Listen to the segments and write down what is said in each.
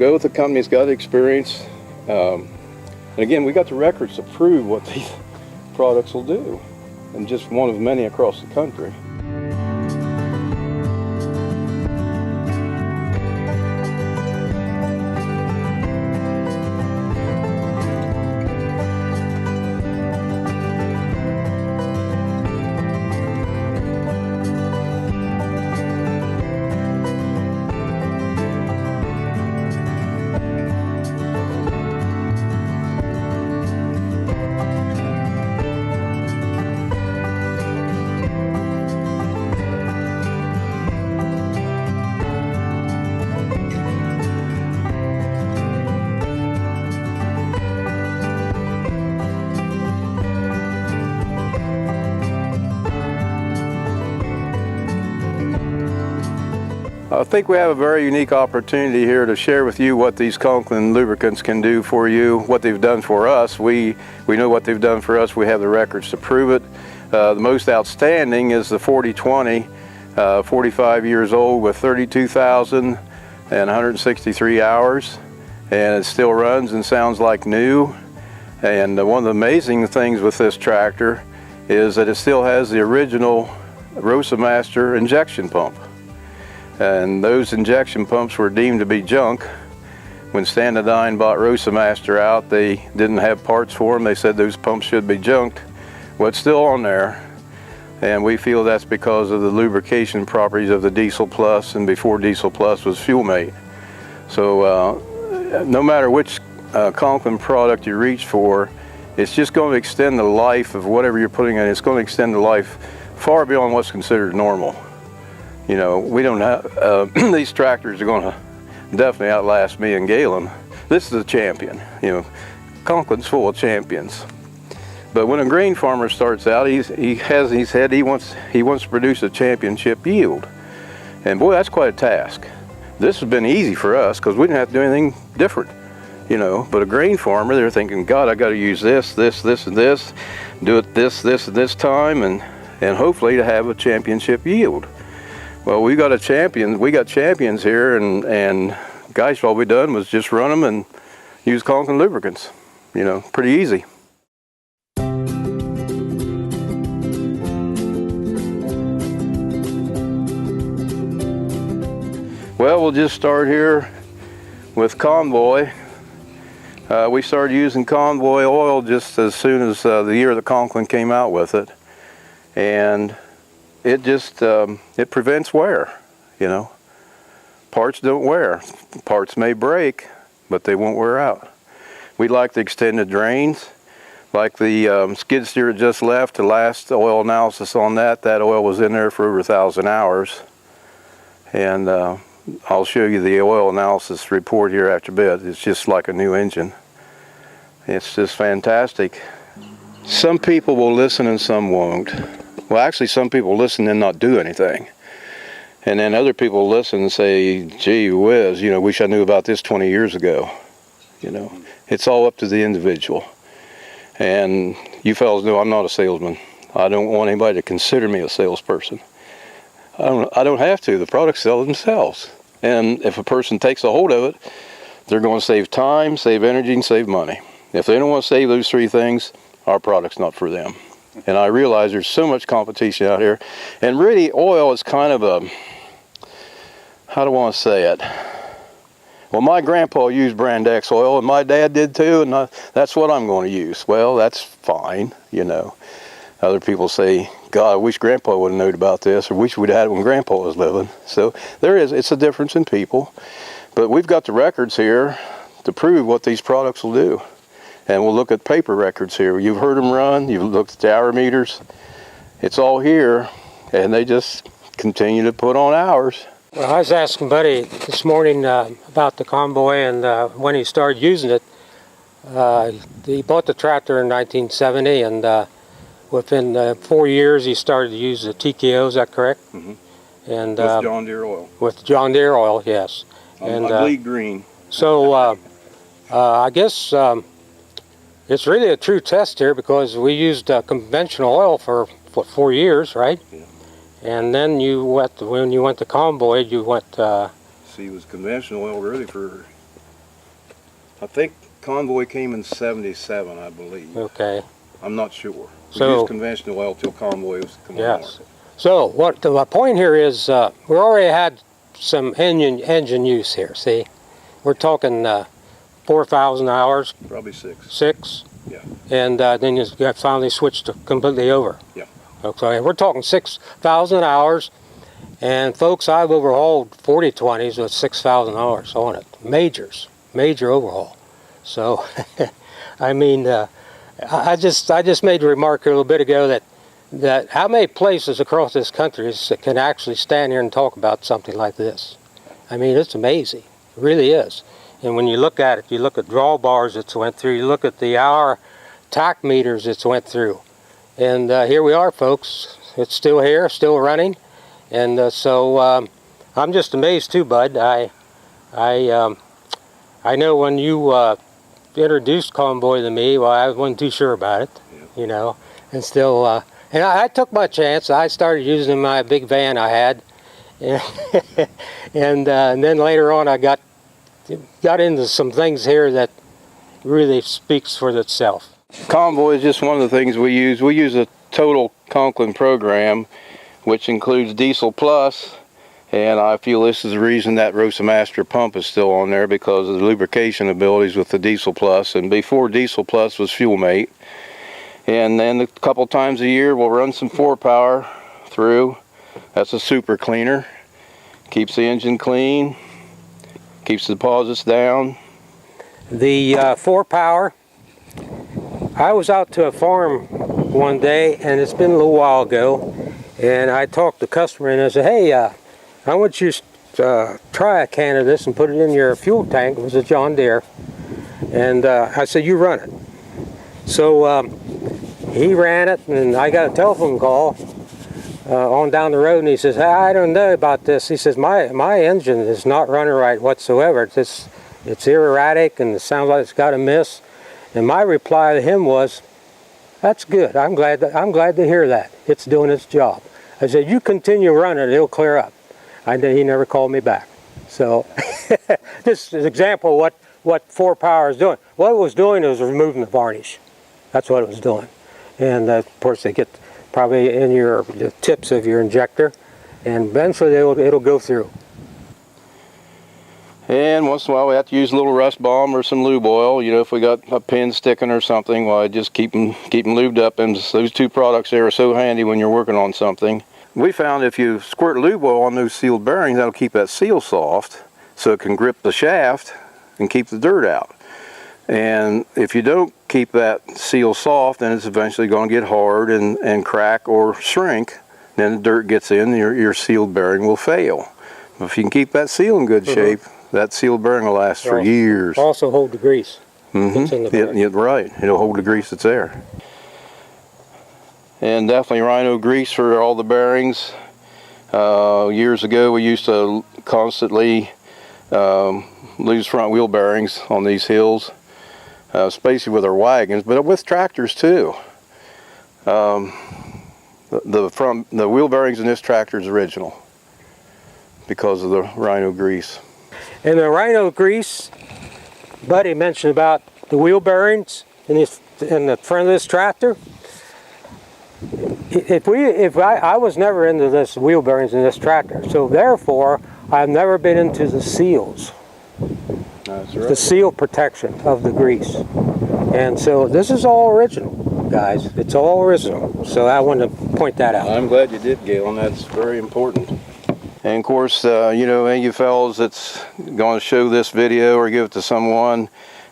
go with the company that's got experience. And again, we got the records to prove what these products will do, and just one of many across the country. I think we have a very unique opportunity here to share with you what these Conklin lubricants can do for you, what they've done for us. We know what they've done for us. We have the records to prove it. The most outstanding is the 4020, 45 years old with 32,163 hours, and it still runs and sounds like new. And one of the amazing things with this tractor is that it still has the original Rosa injection pump. And those injection pumps were deemed to be junk. When Standardine bought Rosa out, they didn't have parts for them. They said those pumps should be junked. Well, it's still on there, and we feel that's because of the lubrication properties of the Diesel Plus, and before Diesel Plus was Fuel Mate. So no matter which Conklin product you reach for, it's just going to extend the life of whatever you're putting in. It's going to extend the life far beyond what's considered normal. You know, we don't have, these tractors are going to definitely outlast me and Galen. This is a champion. You know, Conklin's full of champions. But when a grain farmer starts out, he has in his head he wants to produce a championship yield. And boy, that's quite a task. This has been easy for us because we didn't have to do anything different. You know, but a grain farmer, they're thinking, God, I got to use this, and this, do it this, and this time, and hopefully to have a championship yield. Well, we got champions here, and gosh, all we done was just run them and use Conklin lubricants. You know, pretty easy. Well, we'll just start here with Convoy. We started using Convoy oil just as soon as the year that Conklin came out with it, and it just it prevents wear. You know, parts don't wear. Parts may break, but they won't wear out. We like the extended drains, like the skid steer that just left. The last oil analysis on that oil was in there for over 1,000 hours, and I'll show you the oil analysis report here after a bit. It's just like a new engine. It's just fantastic. Some people will listen and some won't. Well, actually, some people listen and not do anything. And then other people listen and say, gee whiz, you know, wish I knew about this 20 years ago. You know, it's all up to the individual. And you fellas know I'm not a salesman. I don't want anybody to consider me a salesperson. I don't have to. The products sell themselves. And if a person takes a hold of it, they're going to save time, save energy, and save money. If they don't want to save those three things, our product's not for them. And I realize there's so much competition out here. And really, oil is kind of a, how do I want to say it? Well, my grandpa used Brand X oil, and my dad did too, and that's what I'm going to use. Well, that's fine, you know. Other people say, God, I wish Grandpa would have known about this, or wish we'd had it when Grandpa was living. So it's a difference in people. But we've got the records here to prove what these products will do. And we'll look at paper records here. You've heard them run, you've looked at the hour meters. It's all here, and they just continue to put on hours. Well, I was asking Buddy this morning about the Convoy, and when he started using it. He bought the tractor in 1970, and within 4 years he started to use the TKO, is that correct? Mm-hmm. And with John Deere oil. With John Deere oil, yes. And I bleed green. So I guess it's really a true test here, because we used conventional oil for 4 years, right? Yeah. And then when you went to Convoy, you went... See, it was conventional oil really for I think Convoy came in '77, I believe. Okay. I'm not sure. We So- used conventional oil till Convoy was come on the Yes. market. So what the point here is, we already had some engine use here. See, we're talking 4,000 hours, Probably 6. 6. Yeah. And then you got finally switched to completely over. Yeah. Okay, we're talking 6,000 hours, and folks, I've overhauled 4020s with 6,000 hours on it. Major overhaul. So, I mean, I just made a remark here a little bit ago that how many places across this country can actually stand here and talk about something like this? I mean, it's amazing. It really is. And when you look at it, you look at drawbars it's went through, you look at the hour tach meters it's went through. And here we are, folks. It's still here, still running. And so I'm just amazed too, Bud. I know when you introduced Convoy to me, well, I wasn't too sure about it, you know. And still, and I took my chance. I started using my big van I had. And then later on I got into some things here that really speaks for itself. Convoy is just one of the things we use. We use a total Conklin program, which includes Diesel Plus, and I feel this is the reason that Rosa Master pump is still on there, because of the lubrication abilities with the Diesel Plus. And before Diesel Plus was Fuel Mate. And then a couple times a year we'll run some 4-power through. That's a super cleaner. Keeps the engine clean, keeps the deposits down. The 4-power, I was out to a farm one day, and it's been a little while ago, and I talked to the customer and I said, hey, I want you to try a can of this and put it in your fuel tank. It was a John Deere. And I said, you run it. So he ran it, and I got a telephone call on down the road, and he says, hey, I don't know about this. He says, my engine is not running right whatsoever. It's erratic, and it sounds like it's got a miss. And my reply to him was, that's good. I'm glad to hear that. It's doing its job. I said, you continue running, it'll clear up. He never called me back. So this is an example of what 4-power is doing. What it was doing was removing the varnish. That's what it was doing. And of course they get probably in the tips of your injector, and eventually it'll go through. And once in a while we have to use a little rust balm or some lube oil. You know, if we got a pin sticking or something, well, I just keep them lubed up. And those two products there are so handy when you're working on something. We found if you squirt lube oil on those sealed bearings, that'll keep that seal soft so it can grip the shaft and keep the dirt out. And if you don't keep that seal soft, then it's eventually going to get hard and crack or shrink. Then the dirt gets in, your sealed bearing will fail. But if you can keep that seal in good shape, that sealed bearing will last for years. Also hold the grease. It's in the bearing. Yeah, right. It'll hold the grease that's there. And definitely Rhino grease for all the bearings. Years ago we used to constantly lose front wheel bearings on these hills, especially with our wagons, but with tractors too. The wheel bearings in this tractor is original because of the Rhino grease. And the Rhino grease, Buddy mentioned about the wheel bearings in the front of this tractor. I was never into this wheel bearings in this tractor, so therefore I've never been into the seals. That's right. The seal protection of the grease. And so this is all original, guys. It's all original. So I wanted to point that out. I'm glad you did, Galen. That's very important. And of course, you know, any of you fellows that's going to show this video or give it to someone,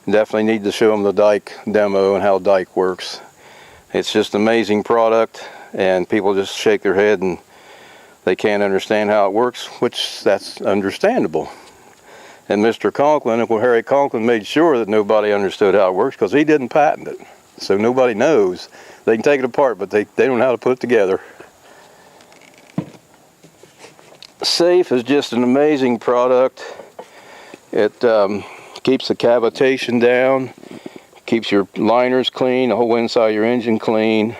definitely need to show them the dike demo and how dike works. It's just an amazing product, and people just shake their head and they can't understand how it works, which that's understandable. And Mr. Conklin, well, Harry Conklin made sure that nobody understood how it works because he didn't patent it. So nobody knows. They can take it apart, but they don't know how to put it together. Safe is just an amazing product. It keeps the cavitation down, keeps your liners clean, the whole inside of your engine clean.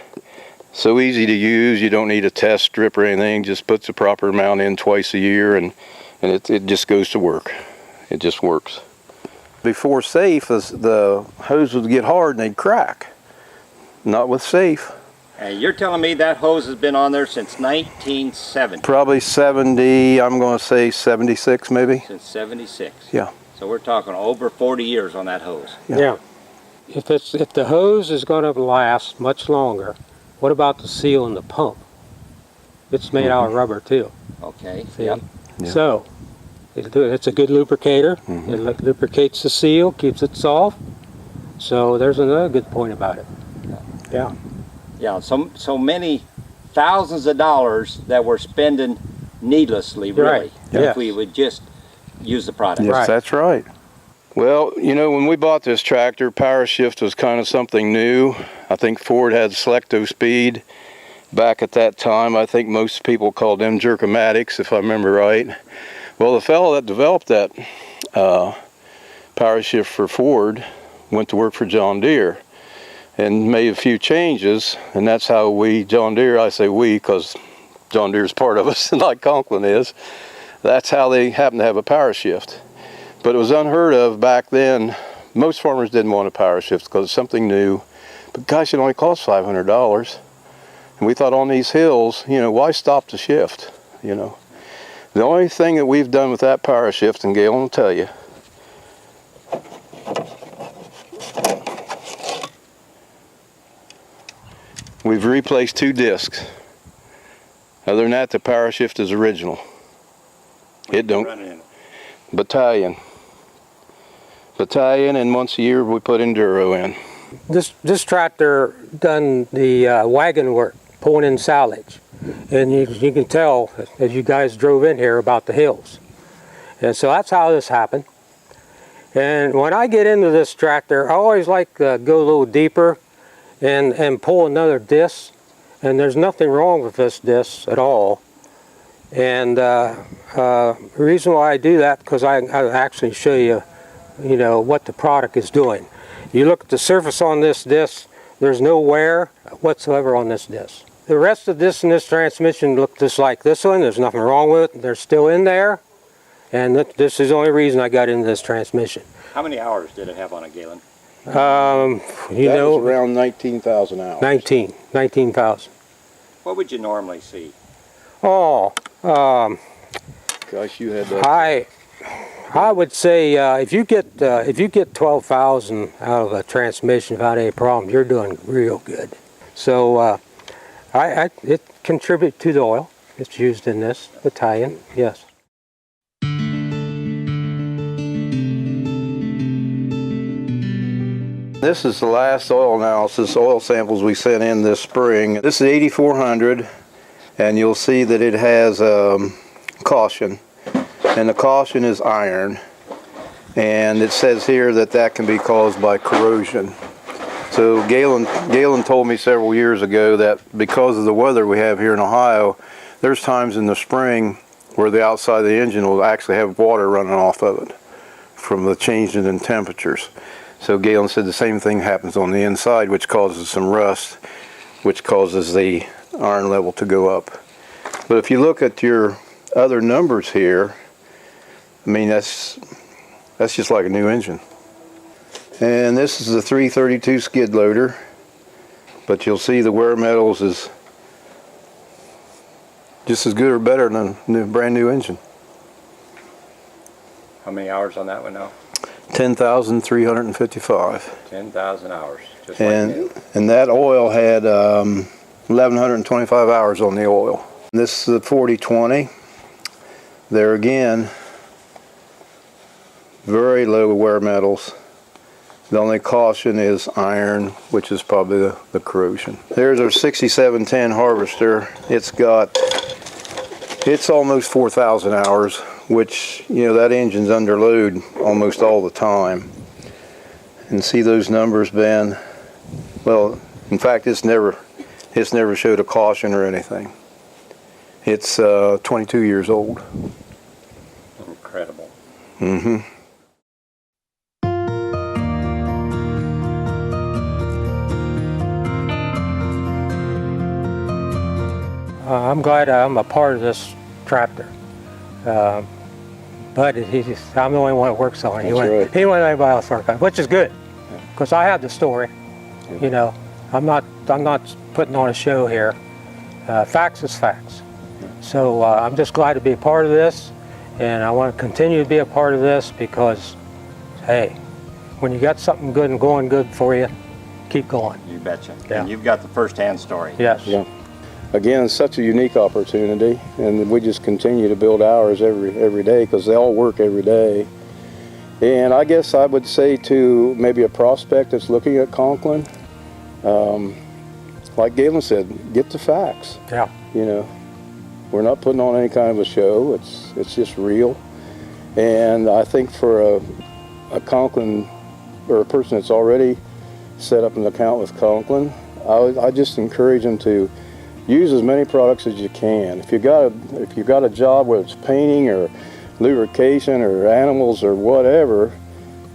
So easy to use. You don't need a test strip or anything. Just puts the proper amount in twice a year, and it just goes to work. It just works. Before safe, the hose would get hard and they'd crack. Not with safe. And you're telling me that hose has been on there since 1970? Probably 70, I'm going to say 76 maybe. Since 76? Yeah. So we're talking over 40 years on that hose. Yeah. If the hose is going to last much longer, what about the seal in the pump? It's made out of rubber too. Okay. See? Yep. Yeah. So it's a good lubricator. It lubricates the seal, keeps it soft. So there's another good point about it. Yeah. Yeah, so many thousands of dollars that we're spending needlessly, really, Right. if Yes. we would just use the product. Yes, Right. that's right. Well, you know, when we bought this tractor, power shift was kind of something new. I think Ford had Selecto Speed back at that time. I think most people called them Jerkomatics, if I remember right. Well, the fellow that developed that power shift for Ford went to work for John Deere and made a few changes, and that's how we, John Deere, I say we because John Deere's part of us, like Conklin is, that's how they happened to have a power shift. But it was unheard of back then. Most farmers didn't want a power shift because it's something new, but gosh, it only cost $500. And we thought on these hills, you know, why stop the shift, you know? The only thing that we've done with that power shift, and Galen will tell you, we've replaced 2 discs. Other than that, the power shift is original. It don't. Battalion, and once a year we put enduro in. This tractor done the wagon work, pulling in silage. And you can tell as you guys drove in here about the hills. And so that's how this happened. And when I get into this tractor, I always like to go a little deeper and pull another disc. And there's nothing wrong with this disc at all. And the reason why I do that, because I actually show you, you know, what the product is doing. You look at the surface on this disc, there's no wear whatsoever on this disc. The rest of this in this transmission look just like this one. There's nothing wrong with it. They're still in there. And this is the only reason I got into this transmission. How many hours did it have on it, Galen? You That know, was around 19,000 hours. 19,000. What would you normally see? Oh, Gosh, you had that. I would say if you get 12,000 out of a transmission without any problem, you're doing real good. So it contributes to the oil. It's used in this battalion, yes. This is the last oil analysis, oil samples we sent in this spring. This is 8400, and you'll see that it has caution, and the caution is iron. And it says here that that can be caused by corrosion. So Galen told me several years ago that because of the weather we have here in Ohio, there's times in the spring where the outside of the engine will actually have water running off of it from the changes in temperatures. So Galen said the same thing happens on the inside, which causes some rust, which causes the iron level to go up. But if you look at your other numbers here, I mean, that's just like a new engine. And this is the 332 skid loader, but you'll see the wear metals is just as good or better than a brand new engine. How many hours on that one now? 10,355. 10,000 hours, just like new. And that oil had 1,125 hours on the oil. This is the 4020. There again, very low wear metals. The only caution is iron, which is probably the corrosion. There's our 6710 harvester. It's almost 4,000 hours, which, you know, that engine's under load almost all the time. And see those numbers, Ben? Well, in fact, it's never showed a caution or anything. It's 22 years old. Incredible. Mm-hmm. I'm glad I'm a part of this tractor. but I'm the only one that works on it. He That's wouldn't right. let anybody else work on it, which is good, because I have the story. You know, I'm not putting on a show here. Facts is facts. So I'm just glad to be a part of this, and I want to continue to be a part of this because, hey, when you got something good and going good for you, keep going. You betcha. Yeah. And you've got the first-hand story. Yes. Yeah. Again, it's such a unique opportunity, and we just continue to build ours every day because they all work every day. And I guess I would say to maybe a prospect that's looking at Conklin, like Galen said, get the facts. Yeah. You know, we're not putting on any kind of a show. It's just real. And I think for a Conklin or a person that's already set up an account with Conklin, I just encourage them to use as many products as you can. If you got a job, whether it's painting or lubrication or animals or whatever,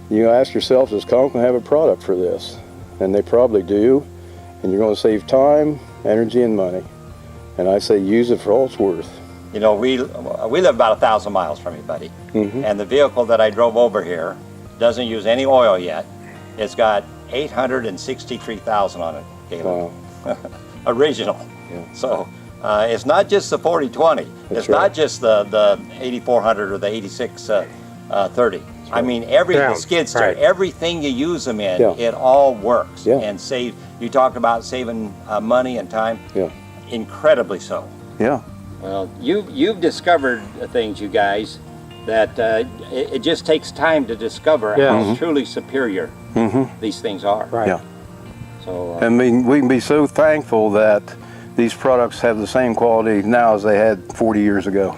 you ask yourself, does Conklin have a product for this? And they probably do. And you're going to save time, energy, and money. And I say use it for all it's worth. You know, we live about 1,000 miles from you, buddy. Mm-hmm. And the vehicle that I drove over here doesn't use any oil yet. It's got 863,000 on it, Galen. Wow. Original. Yeah. So it's not just the 4020. That's It's right. not just the 8400 or the 8630. I mean, Yeah, the skid steer, right. everything you use them in, Yeah. it all works. Yeah. And you talked about saving money and time. Yeah. Incredibly so. Yeah. Well, you've discovered things, you guys, that it just takes time to discover Yeah. how truly superior Mm-hmm. these things are. Right. Yeah. So I mean, we can be so thankful that these products have the same quality now as they had 40 years ago.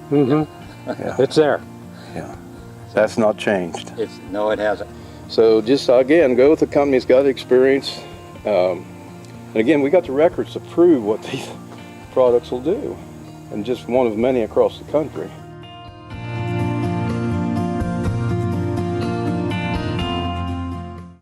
Mm-hmm. Yeah. It's there. Yeah. That's not changed. no, it hasn't. So just again, go with the company that's got experience. And again, we got the records to prove what these products will do, and just one of many across the country.